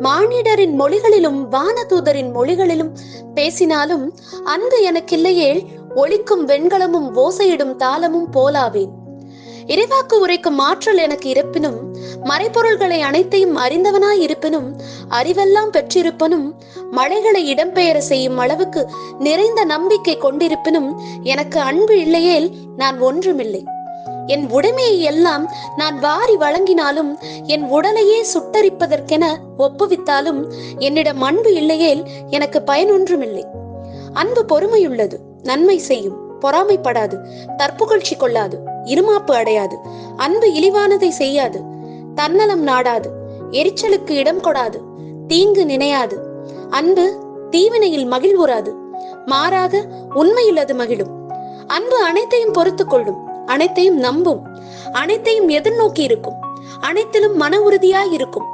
மானிடரின் மொழிகளிலும் வானதூதரின் மொழிகளிலும் பேசினாலும் அன்பு எனக்கில்லையேல் ஒலிக்கும் வெண்கலமும் ஓசையிடும் தாளமும் போலாவேன். இறைவாக்கு உரைக்கும் ஆற்றல் எனக்கு இருப்பினும், மறைப்பொருள்களை அனைத்தையும் அறிந்தவனாய் இருப்பினும், அறிவெல்லாம் பெற்றிருப்பனும், மலைகளை இடம்பெயர செய்யும் அளவுக்கு நிறைந்த நம்பிக்கை கொண்டிருப்பினும், எனக்கு அன்பு இல்லையேல் நான் ஒன்றுமில்லை. என் உடைமையை எல்லாம் நான் வாரி வழங்கினாலும், என் உடலையே சுட்டரிப்பதற்கென ஒப்புவித்தாலும், என்னிடம் அன்பு இல்லையேல் எனக்கு பயனொன்றுமில்லை. அன்பு பொறுமையுள்ளது, நன்மை செய்யும், பொறாமைப்படாது, தற்புகழ்ச்சி கொள்ளாது, இருமாப்பு அடையாது, அன்பு இழிவானதை செய்யாது, தன்னலம் நாடாது, எரிச்சலுக்கு இடம் கொடாது, தீங்கு நினையாது. அன்பு தீவினையில் மகிழ்வுறாது, மாறாக உண்மையில் அது மகிழும். அன்பு அனைத்தையும் பொறுத்து கொள்ளும், அனைத்தையும் நம்பும், அனைத்தையும் எதிர்நோக்கி இருக்கும், அனைத்திலும் மன உறுதியாய் இருக்கும்.